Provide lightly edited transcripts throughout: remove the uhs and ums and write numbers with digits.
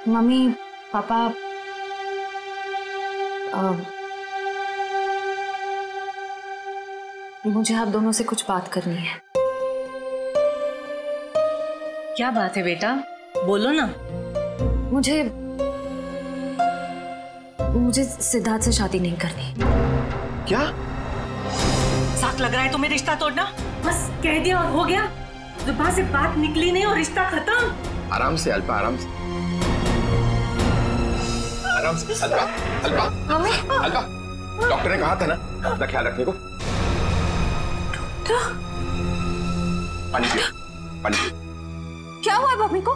Mummy papa मुझे आप दोनों से कुछ बात करनी है। क्या बात है बेटा, बोलो ना। मुझे सिद्धार्थ से शादी नहीं करनी। क्या? साथ लग रहा है तुम्हें रिश्ता तोड़ना? बस कह दिया और हो गया, जुबान से बात निकली नहीं और रिश्ता खत्म। आराम से अल्पा, आराम से, आराम से। अल्पा, अल्पा, मम्मी, अल्पा, डॉक्टर ने कहा था ना अपना ख्याल रखने को। पानी पियो, पानी पियो। क्या हुआ है मम्मी को?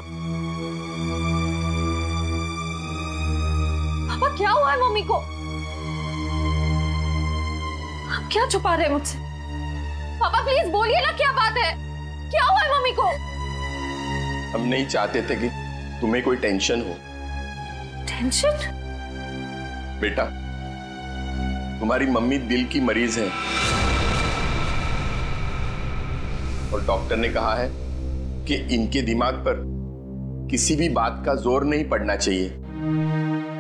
पापा क्या हुआ है मम्मी को? आप क्या छुपा रहे हैं मुझसे? पापा प्लीज बोलिए ना, क्या बात है? क्या हुआ है मम्मी को? हम नहीं चाहते थे कि तुम्हें कोई टेंशन हो। टेंशन? बेटा, तुम्हारी मम्मी दिल की मरीज है और डॉक्टर ने कहा है कि इनके दिमाग पर किसी भी बात का जोर नहीं पड़ना चाहिए।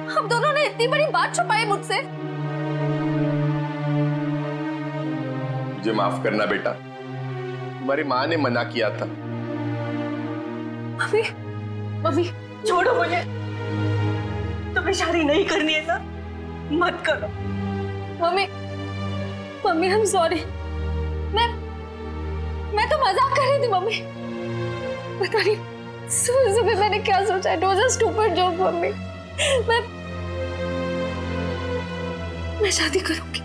हम दोनों ने इतनी बड़ी बात छुपाई मुझसे। मुझे माफ करना बेटा, तुम्हारी माँ ने मना किया था। मम्मी, मम्मी छोड़ो मुझे, तुम्हें शादी नहीं करनी है ना, मत करो। Mummy, mummy I am sorry. मैं तो मजाक कर रही थी मम्मी। पता नहीं सुबह सुबह मैंने क्या सोचा। It was a stupid joke mummy. मैं शादी करूंगी,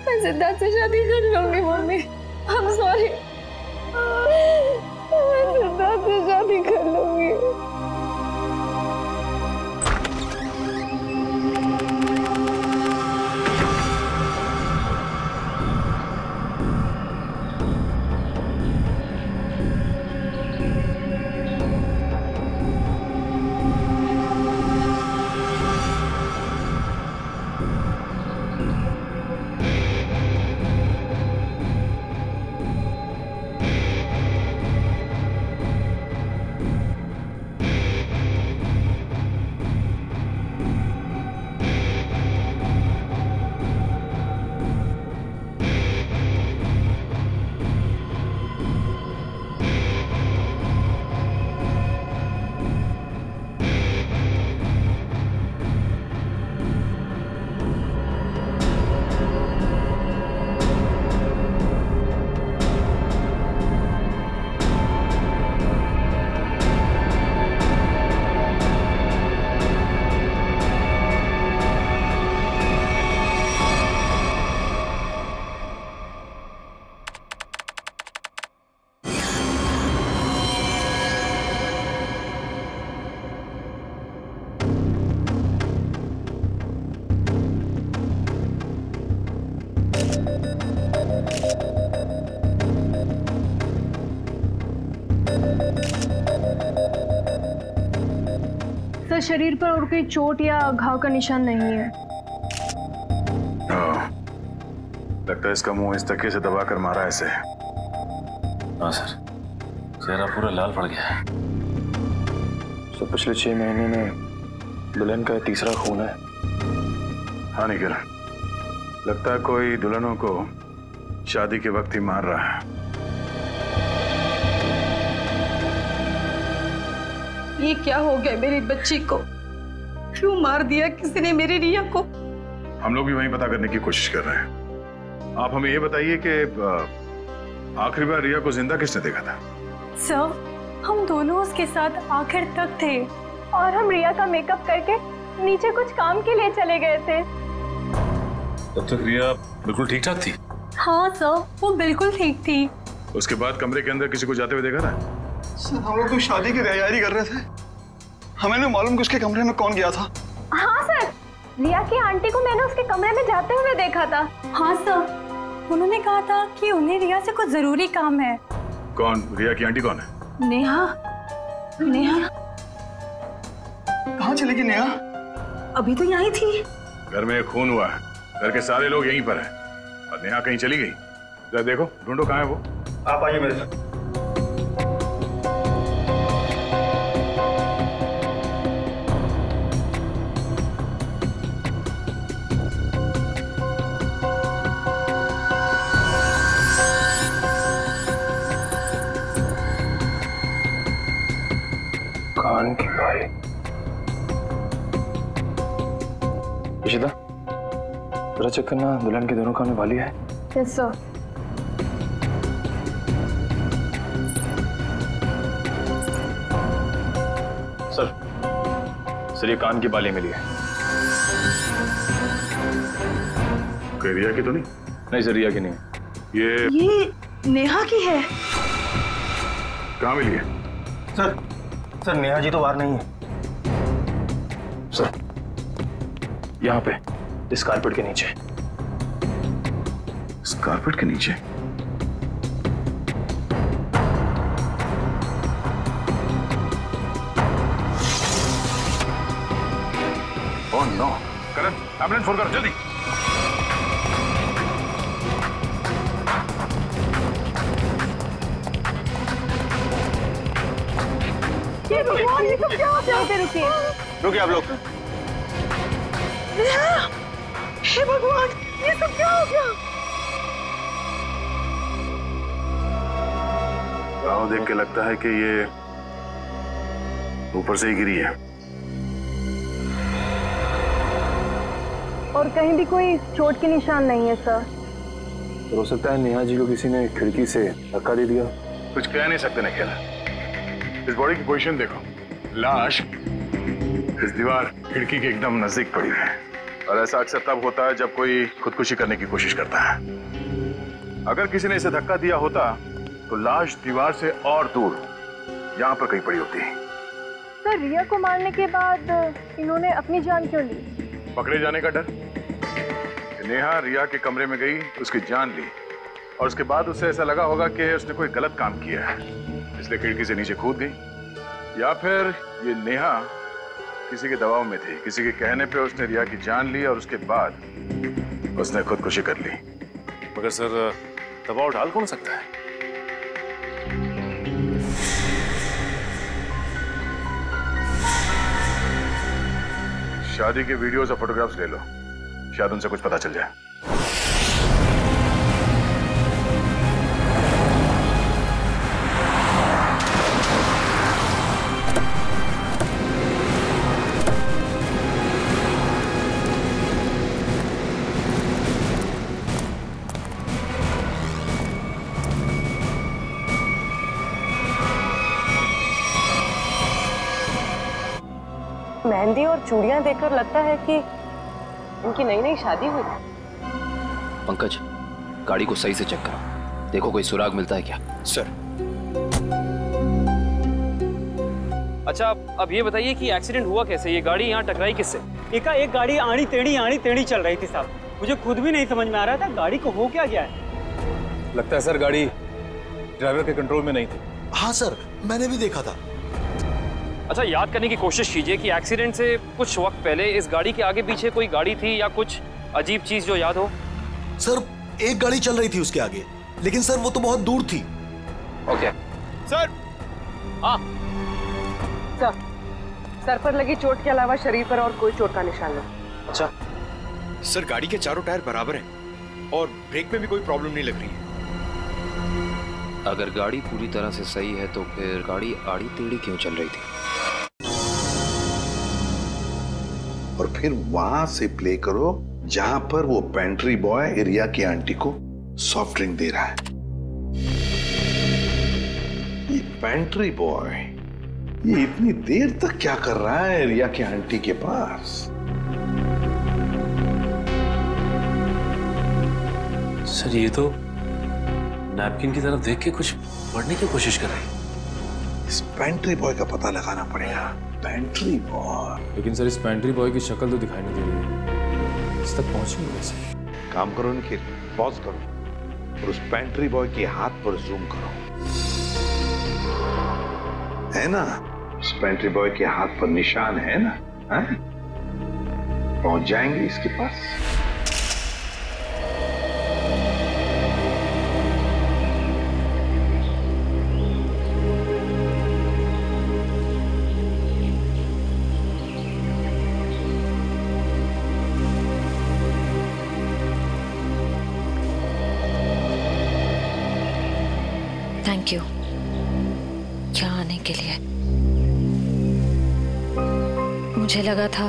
मैं सिद्धार्थ से शादी कर लूंगी मम्मी। आई एम सॉरी, मैं सिद्धार्थ से शादी कर लूंगी। सर, शरीर पर और कोई चोट या घाव का निशान नहीं है। लगता है इसका मुंह इस धक्के से दबा कर मारा ऐसे। हाँ सर, चेहरा पूरा लाल पड़ गया है। तो पिछले 6 महीने में दुल्हन का तीसरा खून है। हाँ निखिल, लगता है कोई दुल्हनों को शादी के वक्त ही मार रहा है। ये क्या हो गया मेरी बच्ची को? क्यों मार दिया किसी ने मेरी रिया को? हम लोग भी वही पता करने की कोशिश कर रहे हैं। आप हमें ये बताइए कि आखिरी बार रिया को जिंदा किसने देखा था? सर, हम दोनों उसके साथ आखिर तक थे और हम रिया का मेकअप करके नीचे कुछ काम के लिए चले गए थे। तब तक रिया बिल्कुल ठीक ठाक थी? हाँ सर, वो बिल्कुल ठीक थी। उसके बाद कमरे के अंदर किसी को जाते हुए देखा था? सर, हम लोग तो शादी की तैयारी कर रहे थे, हमें नहीं मालूम कि उसके कमरे में कौन गया था। हाँ सर, रिया की आंटी को मैंने उसके कमरे में जाते हुए देखा था। हाँ सर, उन्होंने कहा था कि उन्हें रिया से कुछ जरूरी काम है। कौन? रिया की आंटी कौन है? नेहा। नेहा कहाँ चलेगी नेहा? अभी तो यहीं थी। घर में खून हुआ है, घर के सारे लोग यहीं पर हैं और नेहा कहीं चली गई। जरा देखो, ढूंढो कहाँ है वो। आप आइए मेरे साथ। कान की बाली। इशिता, जरा चेक करना दुल्हन के दोनों कान में बाली है। Yes sir. सर ये कान की बाली मिली है। कोई रिया की तो नहीं? नहीं सर, रिया की नहीं है। ये नेहा की है। कहाँ मिली है? सर नेहा जी तो बाहर नहीं है। सर यहाँ पे इस कारपेट के नीचे। इस कारपेट के नीचे? ओह नो, करण एम्बुलेंस फोन करो जल्दी। ये भगवान, ये सब क्या हो गया? रुकिए रुकिए आप लोग। हे भगवान, ये सब क्या हो गया? गाँव देख के लगता है कि ये ऊपर से ही गिरी है। और कहीं भी कोई चोट के निशान नहीं है सर। तो हो सकता है नेहा जी को किसी ने खिड़की से धक्का दे दिया। कुछ कह नहीं सकते निखिल। इस बॉडी की पोजीशन देखो, लाश इस दीवार खिड़की के एकदम नजदीक पड़ी है। और ऐसा अक्सर तब होता है जब कोई खुदकुशी करने की कोशिश करता है। अगर किसी ने इसे धक्का दिया होता तो लाश दीवार से और दूर यहाँ पर कहीं पड़ी होती। सर रिया को मारने के बाद इन्होंने अपनी जान क्यों ली? पकड़े जाने का डर। नेहा रिया के कमरे में गई, उसकी जान ली और उसके बाद उसे ऐसा लगा होगा कि उसने कोई गलत काम किया है, इसलिए खिड़की से नीचे कूद गई। या फिर ये नेहा किसी के दबाव में थी, किसी के कहने पे उसने रिया की जान ली और उसके बाद उसने खुदकुशी कर ली। मगर सर दबाव डाल कौन सकता है? शादी के वीडियोस और फोटोग्राफ्स ले लो, शायद उनसे कुछ पता चल जाए। मेहंदी और चूड़ियां देखकर लगता है कि इनकी नई नई शादी हुई। पंकज, गाड़ी को सही से चेक करो, देखो कोई सुराग मिलता है क्या। सर। अच्छा अब ये बताइए कि एक्सीडेंट हुआ कैसे? ये गाड़ी यहाँ टकराई किससे? एक गाड़ी आड़ी टेढ़ी चल रही थी साहब। मुझे खुद भी नहीं समझ में आ रहा था गाड़ी को हो क्या गया है। लगता है सर गाड़ी ड्राइवर के कंट्रोल में नहीं थी। हाँ सर, मैंने भी देखा था। अच्छा याद करने की कोशिश कीजिए कि एक्सीडेंट से कुछ वक्त पहले इस गाड़ी के आगे पीछे कोई गाड़ी थी या कुछ अजीब चीज जो याद हो। सर एक गाड़ी चल रही थी उसके आगे, लेकिन सर वो तो बहुत दूर थी। Okay sir. हाँ सर पर लगी चोट के अलावा शरीर पर और कोई चोट का निशान नहीं। अच्छा सर गाड़ी के चारों टायर बराबर हैं और ब्रेक में भी कोई प्रॉब्लम नहीं लग रही है। अगर गाड़ी पूरी तरह से सही है तो फिर गाड़ी आड़ी टेढ़ी क्यों चल रही थी? और फिर वहां से प्ले करो जहां पर वो पेंट्री बॉय रिया की आंटी को सॉफ्ट ड्रिंक दे रहा है। ये पेंट्री बॉय ये इतनी देर तक क्या कर रहा है रिया की आंटी के पास? सर ये तो नैपकिन की तरफ देख के कुछ पढ़ने की कोशिश कर रही है। इस पेंट्री बॉय का पता लगाना पड़ेगा। Pantry boy. लेकिन सर इस पेंट्री बॉय की शक्ल तो दिखाई नहीं दे रही है, इस तक पहुंचेंगे कैसे? काम करो निखिल, पॉज करो और उस पेंट्री बॉय के हाथ पर जूम करो। है ना, उस पेंट्री बॉय के हाथ पर निशान है ना? है? पहुंच जाएंगे इसके पास। थैंक यू यहाँ आने के लिए। मुझे लगा था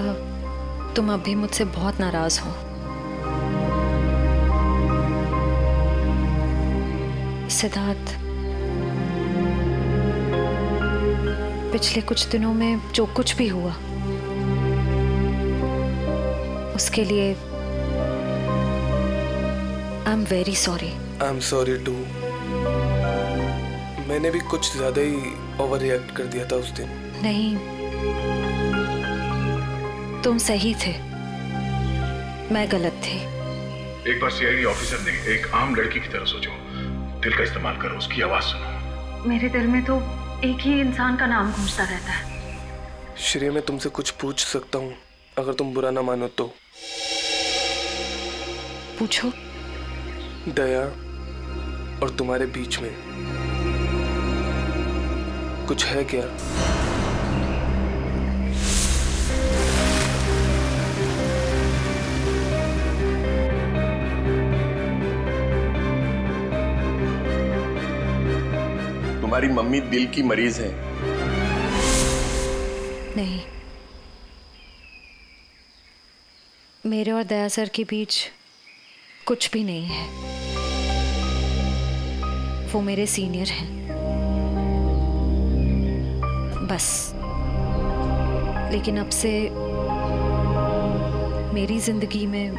तुम अब भी मुझसे बहुत नाराज हो। सिद्धार्थ, पिछले कुछ दिनों में जो कुछ भी हुआ उसके लिए I am very sorry. I am sorry too. मैंने भी कुछ ज्यादा ही ओवर रिएक्ट कर दिया था उस दिन। नहीं, तुम सही थे, मैं गलत थी। एक बार सीआईडी ऑफिसर ने एक आम लड़की की तरह सोचो, दिल का इस्तेमाल करो, उसकी आवाज सुनो। मेरे दिल में तो एक ही इंसान का नाम गूंजता रहता है। श्रेया, मैं तुमसे कुछ पूछ सकता हूँ अगर तुम बुरा ना मानो तो? पूछो। दया और तुम्हारे बीच में कुछ है क्या? तुम्हारी मम्मी दिल की मरीज है। नहीं, मेरे और दया सर के बीच कुछ भी नहीं है। वो मेरे सीनियर हैं, बस। लेकिन अब से मेरी जिंदगी में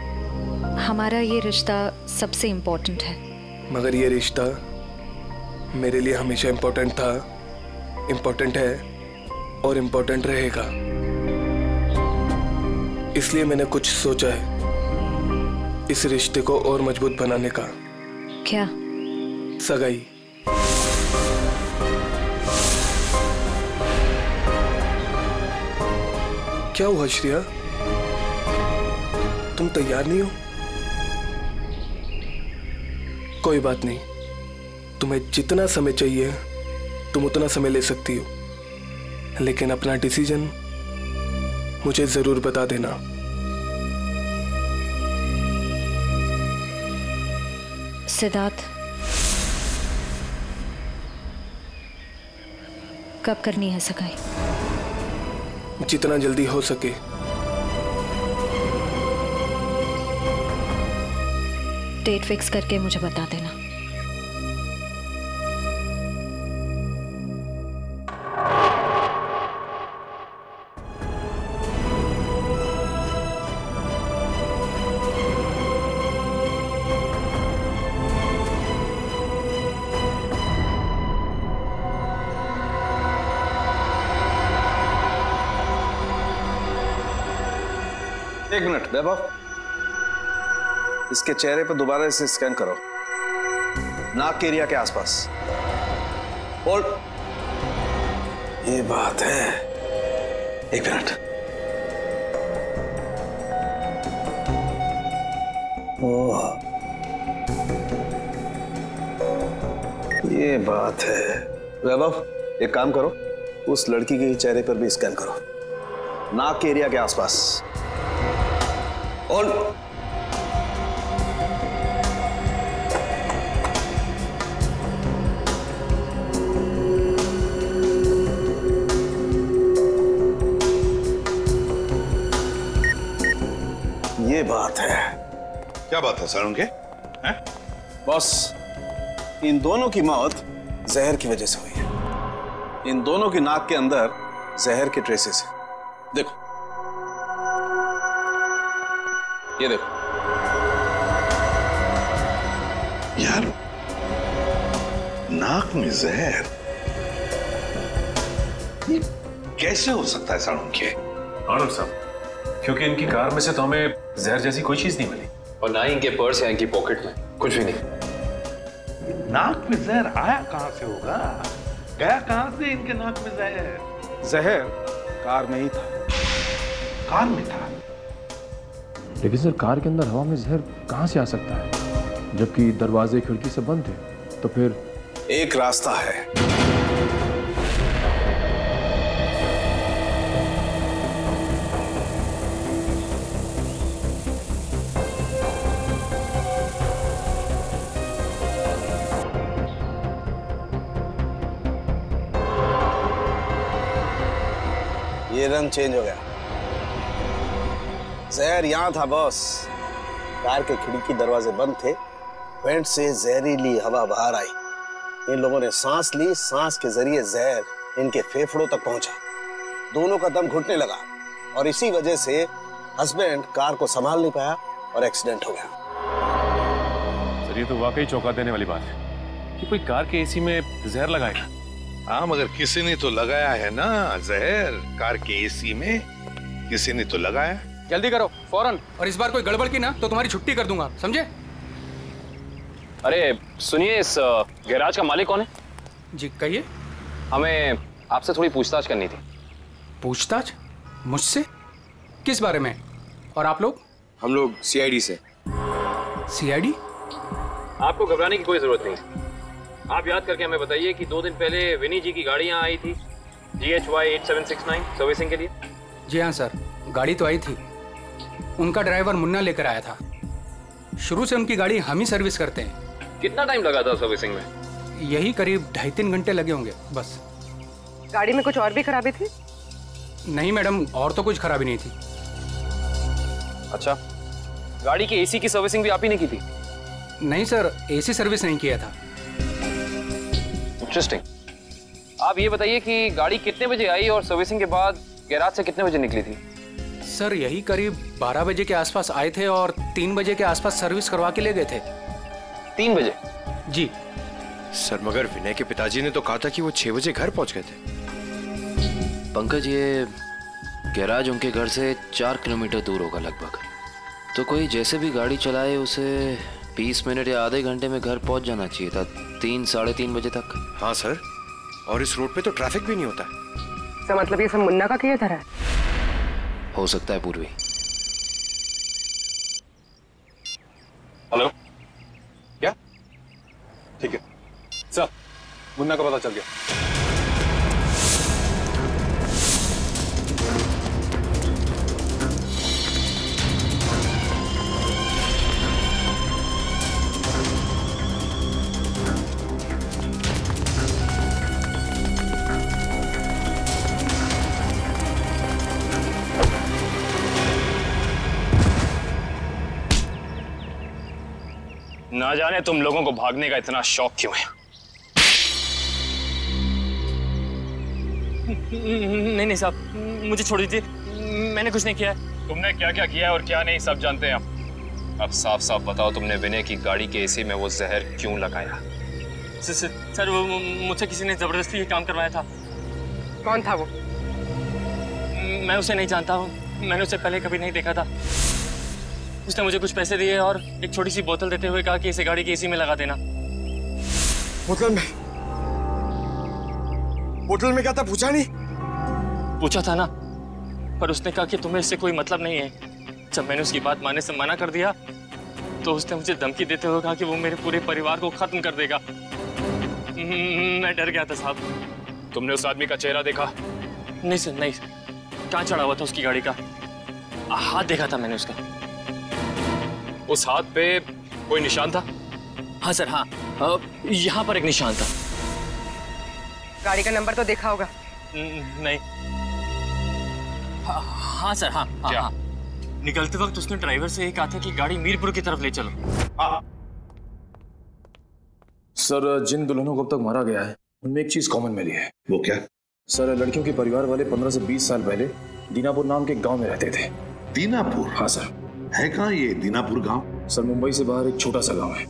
हमारा ये रिश्ता सबसे इम्पोर्टेंट है। मगर ये रिश्ता मेरे लिए हमेशा इम्पोर्टेंट था, इम्पोर्टेंट है और इम्पोर्टेंट रहेगा। इसलिए मैंने कुछ सोचा है इस रिश्ते को और मजबूत बनाने का। क्या? सगाई। क्या हुआ श्रेया, तुम तैयार नहीं हो? कोई बात नहीं, तुम्हें जितना समय चाहिए तुम उतना समय ले सकती हो, लेकिन अपना डिसीजन मुझे जरूर बता देना। सिद्धार्थ, कब करनी है सगाई? जितना जल्दी हो सके। डेट फिक्स करके मुझे बता देना। एक मिनट वैभव, इसके चेहरे पर दोबारा इसे स्कैन करो, नाक के एरिया के आसपास। होल्ड। ये बात है, एक मिनट। ओह, ये बात है। वैभव, एक काम करो, उस लड़की के चेहरे पर भी स्कैन करो, नाक के एरिया के आसपास। और ये बात है। क्या बात है सारुण के? बॉस, इन दोनों की मौत जहर की वजह से हुई है। इन दोनों की नाक के अंदर जहर के ट्रेसेस हैं। देखो, ये देखो। यार, नाक में जहर ये कैसे हो सकता है सारुण के? आनंद साहब, क्योंकि इनकी कार में से तो हमें जहर जैसी कोई चीज नहीं मिली, और ना ही इनके पर्स या इनकी पॉकेट में कुछ भी नहीं। नाक में जहर आया कहां से होगा? गया कहां से इनके नाक में जहर? जहर कार में ही था। कार में था? लेकिन सर, कार के अंदर हवा में जहर कहां से आ सकता है, जबकि दरवाजे खिड़की सब बंद थे? तो फिर एक रास्ता है। ये रंग चेंज हो गया। जहर यहाँ था बॉस। कार के खिड़की दरवाजे बंद थे, वेंट से जहरीली हवा बाहर आई। इन लोगों ने सांस ली, सांस के जरिए जहर इनके फेफड़ों तक पहुंचा। दोनों का दम घुटने लगा और इसी वजह से हस्बैंड कार को संभाल नहीं पाया और एक्सीडेंट हो गया। सर ये तो वाकई चौंका देने वाली बात है कि कोई कार के एसी में जहर लगाएगा। हाँ, मगर किसी ने तो लगाया है ना जहर। कार के एसी में किसी ने तो लगाया। जल्दी करो फौरन, और इस बार कोई गड़बड़ की ना तो तुम्हारी छुट्टी कर दूंगा, समझे? अरे सुनिए, इस गैराज का मालिक कौन है? जी कहिए। हमें आपसे थोड़ी पूछताछ करनी थी। पूछताछ? मुझसे? किस बारे में? और आप लोग? हम लोग सीआईडी से। सीआईडी? आपको घबराने की कोई जरूरत नहीं। आप याद करके हमें बताइए कि 2 दिन पहले विनी जी की गाड़ी यहाँ आई थी GHY 8769 सर्विसिंग के लिए। जी हाँ सर, गाड़ी तो आई थी। उनका ड्राइवर मुन्ना लेकर आया था। शुरू से उनकी गाड़ी हम ही सर्विस करते हैं। कितना टाइम लगा था सर्विसिंग में? यही करीब 2.5-3 घंटे लगे होंगे बस। गाड़ी में कुछ और भी खराबी थी? नहीं मैडम, और तो कुछ खराबी नहीं थी। अच्छा, गाड़ी की एसी की सर्विसिंग भी आप ही ने की थी? नहीं सर, एसी सर्विस नहीं किया था। इंटरेस्टिंग। आप ये बताइए कि गाड़ी कितने बजे आई और सर्विसिंग के बाद गैराज से कितने बजे निकली थी? सर यही करीब 12 बजे के आसपास आए थे और 3 बजे के आसपास सर्विस करवा के ले गए थे। 3 बजे? जी सर, मगर विनय के पिताजी ने तो कहा था कि वो 6 बजे घर पहुंच गए थे। पंकज, ये गैराज उनके घर से 4 किलोमीटर दूर होगा लगभग। तो कोई जैसे भी गाड़ी चलाए उसे 20 मिनट या आधे घंटे में घर पहुंच जाना चाहिए था, 3-3:30 बजे तक। हाँ सर, और इस रोड पे तो ट्रैफिक भी नहीं होता। तो मतलब ये सब मुन्ना का किया था? हो सकता है पूर्वी। हेलो, क्या? ठीक है सर, मुन्ना का पता चल गया। ना जाने तुम लोगों को भागने का इतना शौक क्यों है। नहीं साहब, मुझे छोड़ दीजिए, मैंने कुछ नहीं किया है। तुमने क्या क्या किया है और क्या नहीं सब जानते हैं हम। अब साफ साफ बताओ, तुमने विनय की गाड़ी के एसी में वो जहर क्यों लगाया? सर वो मुझसे किसी ने जबरदस्ती ये काम करवाया था। कौन था वो? मैं उसे नहीं जानता हूँ, मैंने उसे पहले कभी नहीं देखा था। उसने मुझे कुछ पैसे दिए और एक छोटी सी बोतल देते हुए कहा कि इसे गाड़ी की एसी में लगा देना। बोतल में क्या था पूछा नहीं? पूछा था ना, पर उसने कहा कि तुम्हें इससे कोई मतलब नहीं है। जब मैंने उसकी बात मानने से मना कर दिया तो उसने मुझे धमकी देते हुए कहा कि वो मेरे पूरे परिवार को खत्म कर देगा। मैं डर गया था साहब। तुमने उस आदमी का चेहरा देखा? नहीं सर, नहीं। कहाँ चढ़ा हुआ था उसकी गाड़ी का? हाथ देखा था मैंने उसका। उस हाथ पे कोई निशान था? हाँ सर, हाँ, यहाँ पर एक निशान था। गाड़ी का नंबर तो देखा होगा? नहीं। हाँ सर, हाँ। क्या? हाँ। निकलते वक्त उसने ड्राइवर से ये कहा था कि गाड़ी मीरपुर की तरफ ले चलो। सर, जिन दुल्हनों को अब तक मारा गया है उनमें एक चीज कॉमन मिली है। वो क्या? सर, लड़कियों के परिवार वाले 15 से 20 साल पहले दीनापुर नाम के गांव में रहते थे। दीनापुर? हाँ सर। है कहाँ ये दीनापुर गांव? सर, मुंबई से बाहर एक छोटा सा गांव है।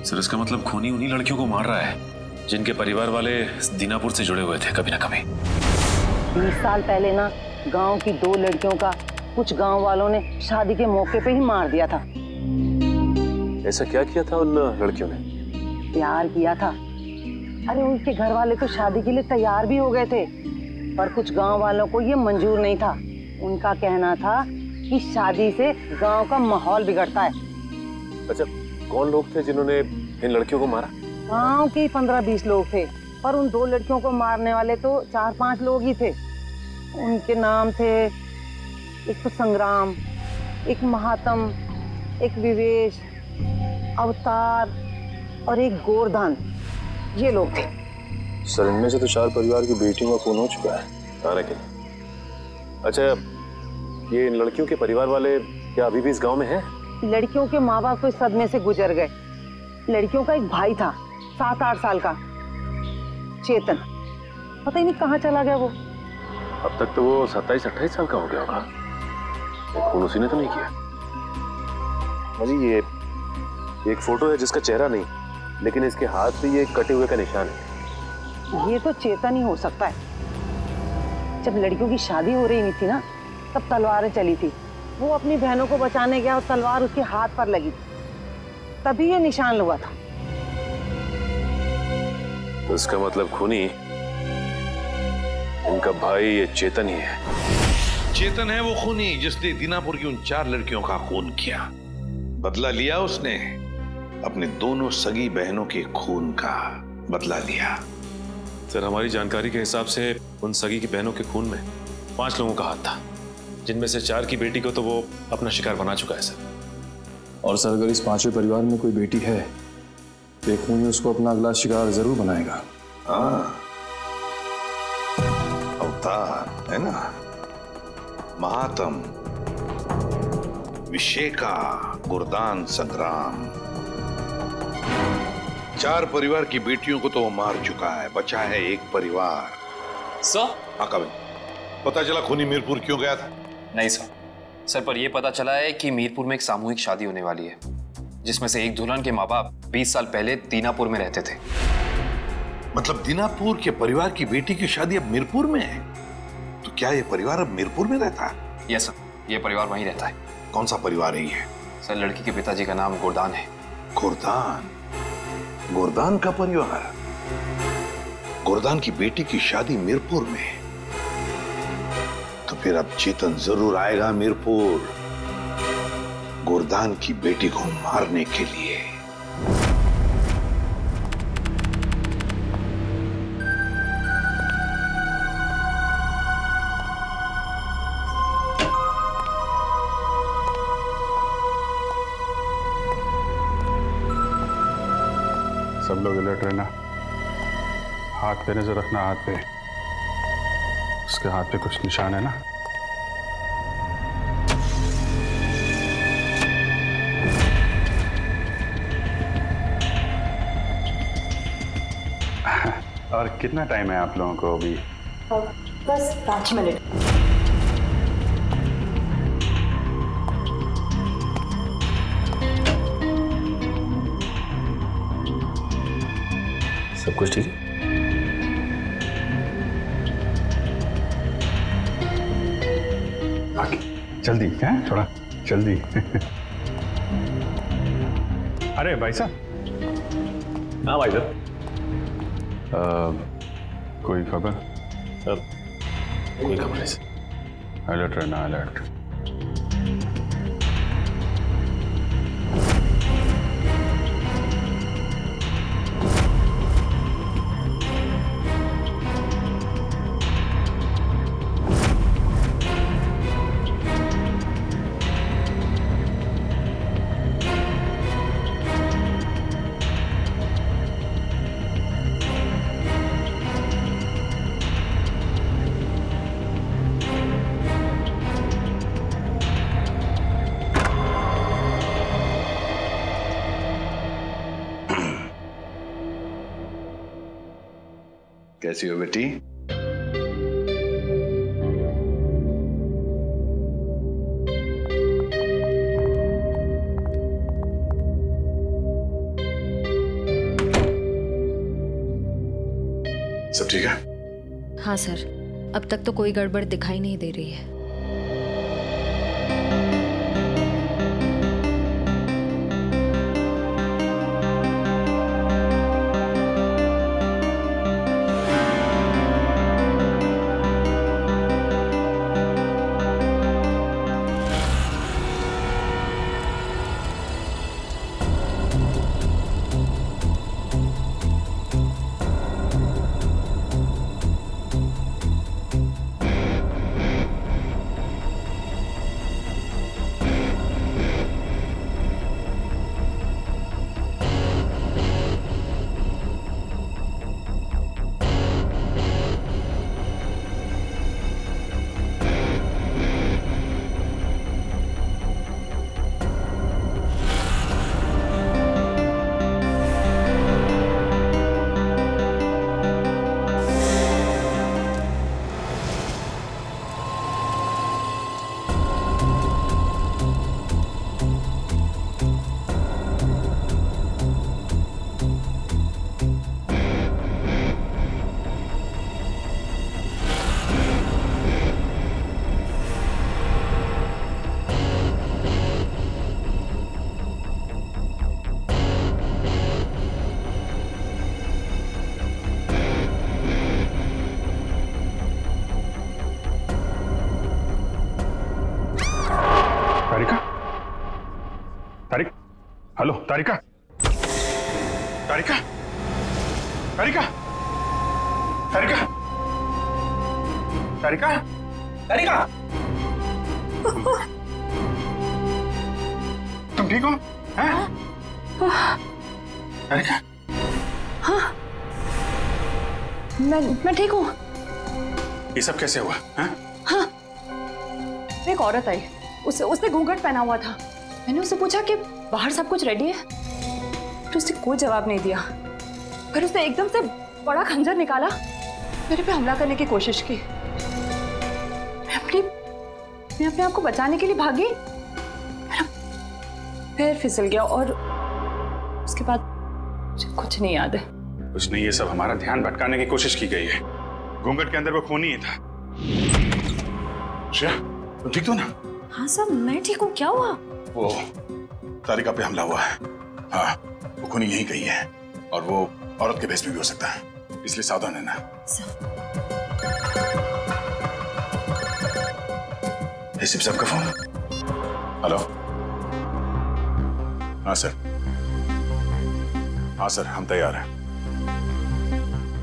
सर, इसका मतलब खूनी उन्हीं लड़कियों को मार रहा है जिनके परिवार वाले दीनापुर से जुड़े हुए थे कभी ना कभी। 20 साल पहले ना गांव की 2 लड़कियों का कुछ गांव वालों ने शादी के मौके पे ही मार दिया था। ऐसा क्या किया था उन लड़कियों ने? प्यार किया था। अरे उनके घर वाले तो शादी के लिए तैयार भी हो गए थे, पर कुछ गांव वालों को ये मंजूर नहीं था। उनका कहना था कि शादी से गांव का माहौल बिगड़ता है। अच्छा, कौन लोग थे जिन्होंने इन लड़कियों को मारा? गांव के 15-20 लोग थे, पर उन 2 लड़कियों को मारने वाले तो 4-5 लोग ही थे। उनके नाम थे, एक तो संग्राम, एक महात्म, एक विवेश, अवतार और एक गोरधान। ये लोग थे। सर, इनमें से तो 4 परिवार की बेटियों का खून हो चुका है। आने के लिए। अच्छा, ये इन लड़कियों के परिवार वाले क्या अभी भी इस गांव में हैं? लड़कियों के माँ बाप तो इस सदमे से गुजर गए। लड़कियों का एक भाई था 7-8 साल का, चेतन, पता ही नहीं कहाँ चला गया वो। अब तक तो वो 27-28 साल का हो गया होगा। खून उसी ने तो नहीं किया। अजी ये एक फोटो है जिसका चेहरा नहीं, लेकिन इसके हाथ पे ये कटे हुए का निशान है। ये तो चेतन ही हो सकता है। जब लड़कियों की शादी हो रही नहीं थी ना, तब तलवारें चली थी। वो अपनी बहनों को बचाने गया और तलवार उसके हाथ पर लगी थी, तभी ये निशान हुआ था। तो इसका मतलब खूनी इनका भाई ये चेतन ही है। चेतन है वो खूनी जिसने दीनापुर की उन 4 लड़कियों का खून किया। बदला लिया उसने, अपने दोनों सगी बहनों के खून का बदला लिया। सर हमारी जानकारी के हिसाब से उन सगी की बहनों के खून में 5 लोगों का हाथ था, जिनमें से 4 की बेटी को तो वो अपना शिकार बना चुका है सर। और सर अगर इस 5वें परिवार में कोई बेटी है तो एक खूनी उसको अपना अगला शिकार जरूर बनाएगा। हाँ, अवतार है ना, महात्म, विशेखा, गुरदान, संग्राम, 4 परिवार की बेटियों को तो वो मार चुका है, बचा है एक परिवार। सर पता चला खूनी मीरपुर क्यों गया था? नहीं सर पर यह पता चला है कि मीरपुर में एक सामूहिक शादी होने वाली है, जिसमें से एक दुल्हन के माँ बाप 20 साल पहले दीनापुर में रहते थे। मतलब दीनापुर के परिवार की बेटी की शादी अब मीरपुर में है? तो क्या ये परिवार अब मीरपुर में रहता है? यस सर, ये परिवार वहीं रहता है। कौन सा परिवार है ये? सर लड़की के पिताजी का नाम गुरदान है। गुरदान? गुरदान का परिवार? गुरदान की बेटी की शादी मीरपुर में? तो फिर अब चेतन जरूर आएगा मीरपुर, गुरदान की बेटी को मारने के लिए। सब लोग अलर्ट रहना, हाथ पे नजर रखना, हाथ पे। उसके हाथ पे कुछ निशान है ना? और कितना टाइम है आप लोगों को अभी? बस 5 मिनट। सब कुछ ठीक है? जल्दी है, थोड़ा जल्दी। अरे भाई साहब। हाँ भाई साहब। कोई खबर? कोई खबर नहीं सर। अलर्ट रहना, अलर्ट। कैसी हो बेटी? सब ठीक है? हाँ सर, अब तक तो कोई गड़बड़ दिखाई नहीं दे रही है। हेलो तारिका, तारिका, तारिका, तारिका, तारिका, तारिका, तुम ठीक हो? हैं? तारिका, हाँ, मैं ठीक हूँ। ये सब कैसे हुआ? हैं? हाँ, एक औरत आई, उसने घूंघट पहना हुआ था। मैंने उससे पूछा कि बाहर सब कुछ रेडी है, तो उसने कोई जवाब नहीं दिया। फिर उसने एकदम से बड़ा खंजर निकाला, मेरे पे हमला करने की कोशिश की। मैं अपने आप को बचाने के लिए भागी, पैर फिसल गया और उसके बाद मुझे कुछ नहीं याद है। कुछ नहीं, ये सब हमारा ध्यान भटकाने की कोशिश की गई है। घूंघट के अंदर वो खून ही था। श्रेया, तुम ठीक हो ना? हाँ सर, मैं ठीक हूँ। क्या हुआ? वो तारिका पे हमला हुआ है। हाँ, वो खूनी यहीं कहीं है और वो औरत के भेष में भी हो सकता है, इसलिए सावधान रहना। सिप साहब का फोन। हेलो। हाँ सर, हाँ सर, हम तैयार हैं।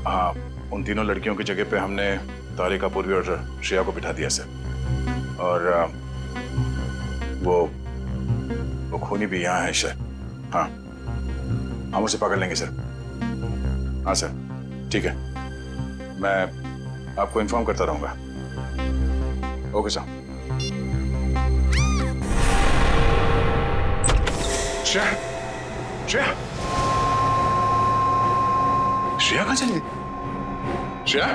हाँ, उन तीनों लड़कियों की जगह पे हमने तारिका, पूर्वी और श्रेया को बिठा दिया सर। और वो खूनी भी यहाँ है सर। हाँ, हम उसे पकड़ लेंगे सर। हाँ सर, ठीक है, मैं आपको इन्फॉर्म करता रहूंगा। Okay sir. श्रेया, श्रेया, श्रेया कहाँ चली गई? श्रेया,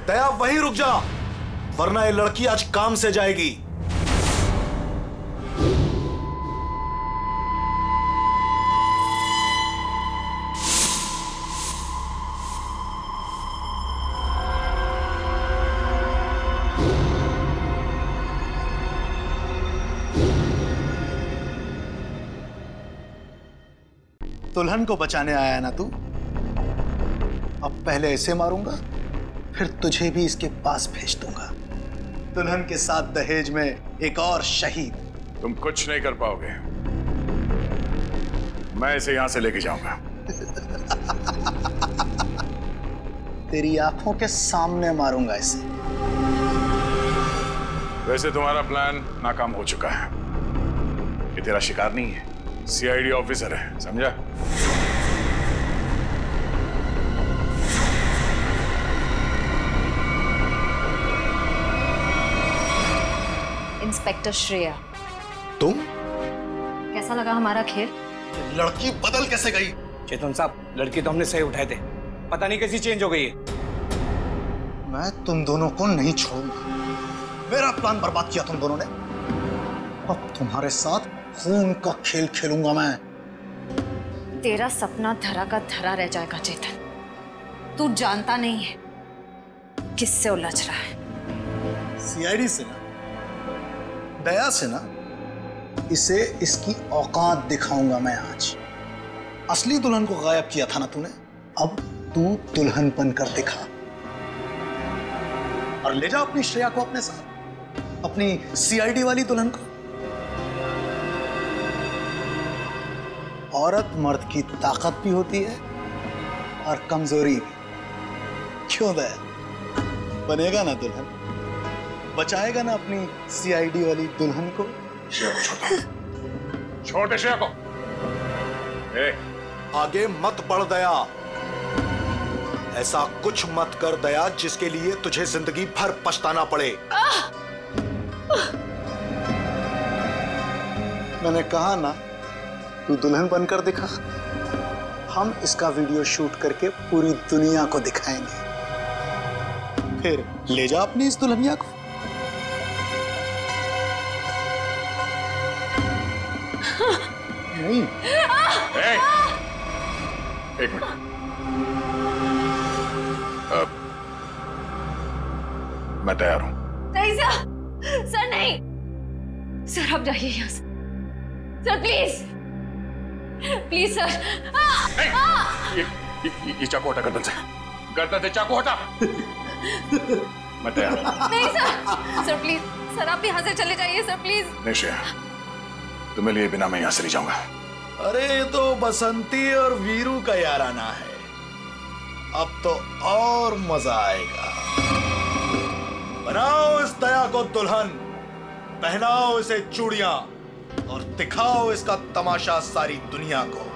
दया वहीं रुक जा, वरना ये लड़की आज काम से जाएगी। दुल्हन को बचाने आया ना तू? अब पहले ऐसे मारूंगा, फिर तुझे भी इसके पास भेज दूंगा। दुल्हन के साथ दहेज में एक और शहीद। तुम कुछ नहीं कर पाओगे, मैं इसे यहां से लेके जाऊंगा। तेरी आंखों के सामने मारूंगा इसे। वैसे तुम्हारा प्लान नाकाम हो चुका है। ये तेरा शिकार नहीं है, सीआईडी ऑफिसर है, समझा? इंस्पेक्टर श्रेया, तुम? कैसा लगा हमारा खेल? लड़की बदल कैसे गई? चेतन साहब, लड़की तो हमने सही उठाए थे, पता नहीं कैसी चेंज हो गई है। मैं तुम दोनों को नहीं छोड़ूंगा। मेरा प्लान बर्बाद किया तुम दोनों ने, अब तुम्हारे साथ खून का खेल खेलूंगा मैं। तेरा सपना धरा का धरा रह जाएगा चेतन। तू जानता नहीं है किससे उलझ रहा है। सीआईडी से ना, दया से ना, इसे इसकी औकात दिखाऊंगा मैं आज। असली दुल्हन को गायब किया था ना तूने, अब तू दुल्हन बनकर दिखा और ले जा अपनी श्रेया को अपने साथ, अपनी सीआईडी वाली दुल्हन को। औरत मर्द की ताकत भी होती है और कमजोरी भी। क्यों दया? बनेगा ना दुल्हन, बचाएगा ना अपनी सीआईडी वाली दुल्हन को। छोड़ दे श्रेया को। आगे मत बढ़ दया, ऐसा कुछ मत कर दया जिसके लिए तुझे जिंदगी भर पछताना पड़े। मैंने कहा ना, तू दुल्हन बनकर दिखा। हम इसका वीडियो शूट करके पूरी दुनिया को दिखाएंगे, फिर ले जा अपनी इस दुल्हनिया को। नहीं। एक मिनट। मैं तैयार हूं। नहीं सर, सर नहीं सर, आप जाइए यहाँ से सर, प्लीज प्लीज सर। ये चाकू हटा गर्दन से, गर्दन से चाकू हटा। मैं तैयार हूं। नहीं सर, सर प्लीज सर, आप यहाँ से चले जाइए सर, प्लीज। नहीं श्रेया, तुम्हें लिए बिना मैं यहां से नहीं जाऊंगा। अरे ये तो बसंती और वीरू का याराना है, अब तो और मजा आएगा। बनाओ इस दया को दुल्हन, पहनाओ इसे चूड़ियां और दिखाओ इसका तमाशा सारी दुनिया को।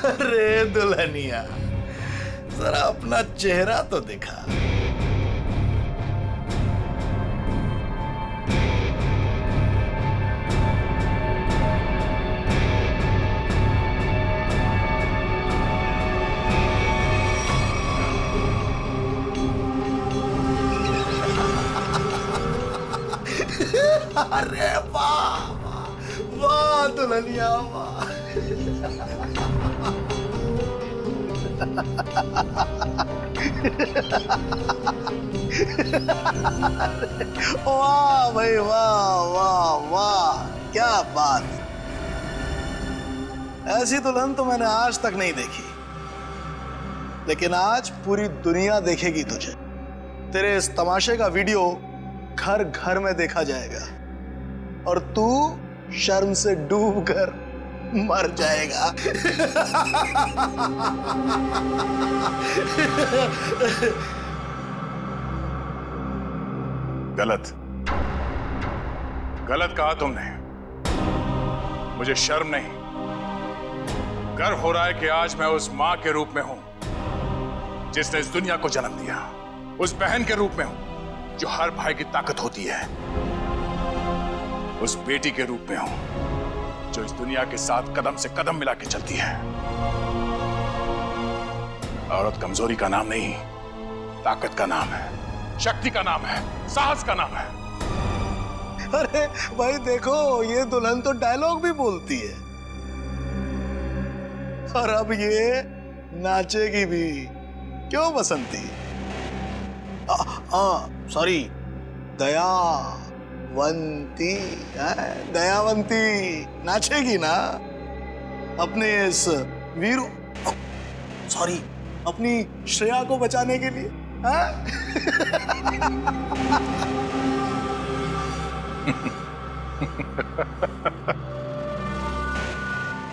अरे दुल्हनिया, जरा अपना चेहरा तो दिखा। अरे वाह वाह दुल्हनिया वाह। वाह भाई वाह वाह वाह, क्या बात। ऐसी दुल्हन तो मैंने आज तक नहीं देखी, लेकिन आज पूरी दुनिया देखेगी तुझे। तेरे इस तमाशे का वीडियो घर घर में देखा जाएगा और तू शर्म से डूब कर मर जाएगा। गलत गलत कहा तुमने। मुझे शर्म नहीं, गर्व हो रहा है कि आज मैं उस मां के रूप में हूं जिसने इस दुनिया को जन्म दिया, उस बहन के रूप में हूं जो हर भाई की ताकत होती है, उस बेटी के रूप में हूं जो इस दुनिया के साथ कदम से कदम मिला के चलती है। औरत कमजोरी का नाम नहीं, ताकत का नाम है, शक्ति का नाम है, साहस का नाम है। अरे भाई देखो, ये दुल्हन तो डायलॉग भी बोलती है और अब ये नाचेगी भी। क्यों बसंती? सॉरी, दयावंती, दयावंती नाचेगी ना अपने इस वीरू, सॉरी, अपनी श्रेया को बचाने के लिए।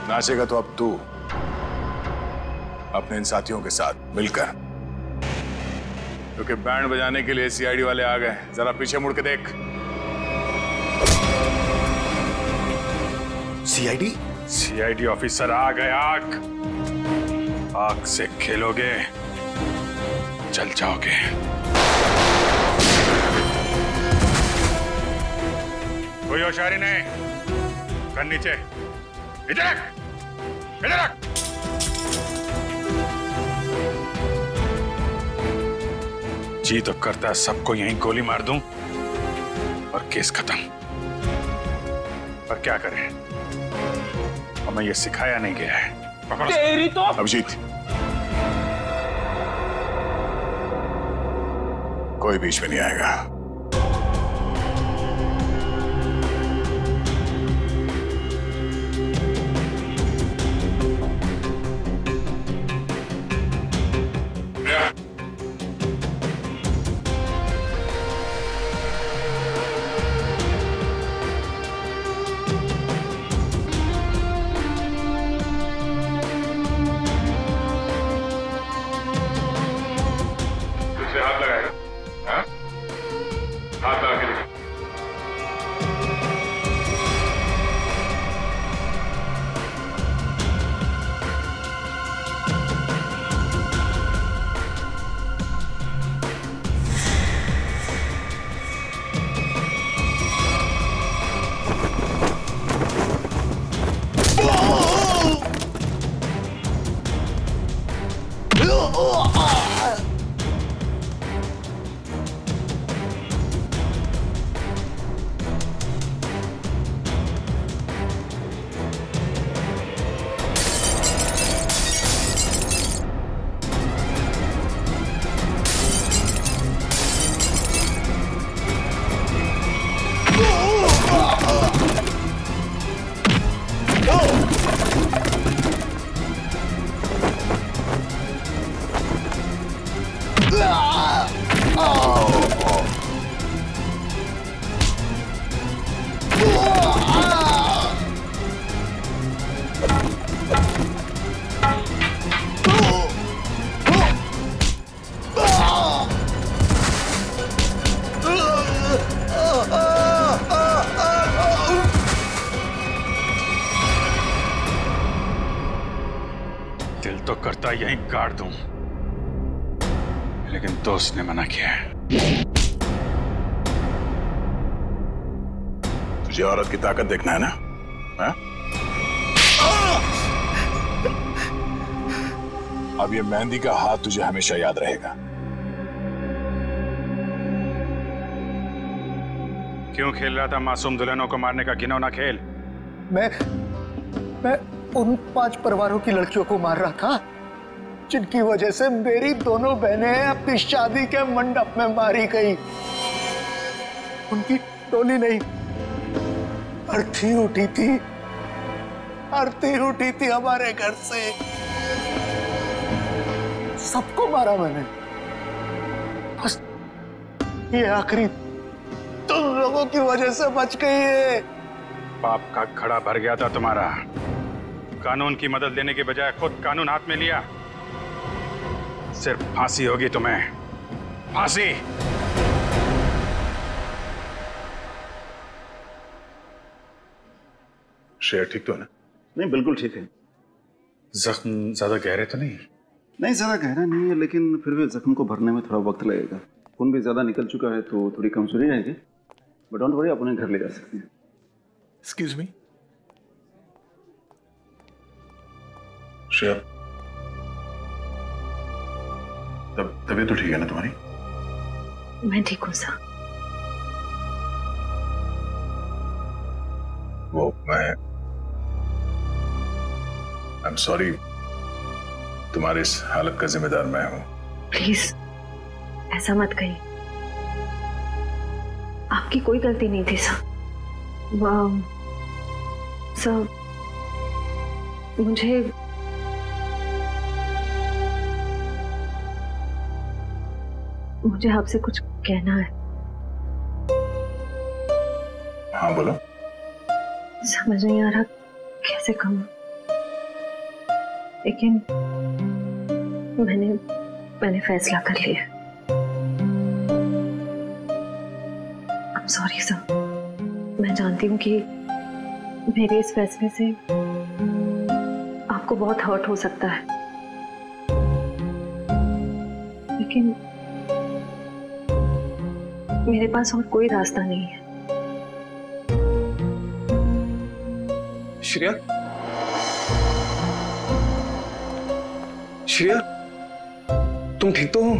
नाचेगा तो अब तू अपने इन साथियों के साथ मिलकर क्योंकि बैंड बजाने के लिए सीआईडी वाले आ गए। जरा पीछे मुड़ के देख। सीआईडी ऑफिसर आ गए। आग से खेलोगे जल जाओगे। कोई होशियारी नहीं। कर नीचे। इधर रख, इधर रख। जी तो करता है सबको यहीं गोली मार दूं और केस खत्म। पर क्या करें, हमें ये सिखाया नहीं गया है। पकड़ो। तेरी तो अभिजीत, कोई बीच में नहीं आएगा। हाथ लगाएगा? हाँ? हाथ लगा के देखो। दिल तो करता यहीं काट दूं, लेकिन दोस्त ने मना किया है। तुझे औरत की ताकत देखना है ना? हा? अब ये मेहंदी का हाथ तुझे हमेशा याद रहेगा। क्यों खेल रहा था मासूम दुल्हनों को मारने का घिनौना खेल? मैं उन 5 परिवारों की लड़कियों को मार रहा था जिनकी वजह से मेरी दोनों बहनें अपनी शादी के मंडप में मारी गई। उनकी डोली नहीं, अर्थी उठी थी, अर्थी उठी थी हमारे घर से। सबको मारा मैंने, बस ये आखिरी तुम लोगों की वजह से बच गई है। पाप का खड़ा भर गया था तुम्हारा। कानून की मदद लेने के बजाय खुद कानून हाथ में लिया। सिर्फ फांसी होगी तुम्हें, फांसी। शेर ठीक तो है ना? नहीं, बिल्कुल ठीक है। जख्म ज्यादा गहरे तो नहीं? नहीं, ज्यादा गहरा नहीं है, लेकिन फिर भी जख्म को भरने में थोड़ा वक्त लगेगा। खून भी ज्यादा निकल चुका है तो थोड़ी कमजोरी रहेगी, बट डोंट वरी, अपने घर ले जा सकते हैं। एक्सक्यूज मी श्रेया, तबीयत तो ठीक है ना तुम्हारी? मैं ठीक हूँ सर। वो आई एम सॉरी, तुम्हारी इस हालत का जिम्मेदार मैं हूं। प्लीज ऐसा मत कहिए, आपकी कोई गलती नहीं थी सर। सर मुझे आपसे कुछ कहना है। हाँ बोलो। समझ नहीं आ रहा कैसे कहूँ, लेकिन मैंने फैसला कर लिया। सॉरी सर, मैं जानती हूँ कि मेरे इस फैसले से आपको बहुत हर्ट हो सकता है, लेकिन मेरे पास और कोई रास्ता नहीं है। श्रेया, श्रेया, तुम ठीक तो हो?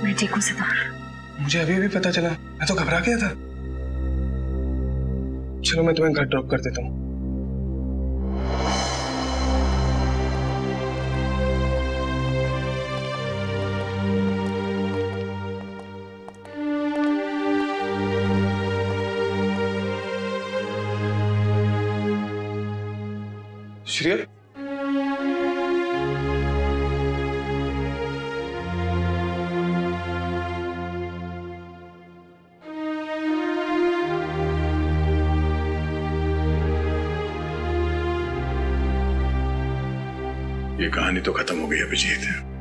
मैं ठीक हूँ सितार। मुझे अभी अभी पता चला, मैं तो घबरा गया था। चलो मैं तुम्हें घर ड्रॉप कर देता हूँ। श्रेया, ये कहानी तो खत्म हो गई अभिजीत।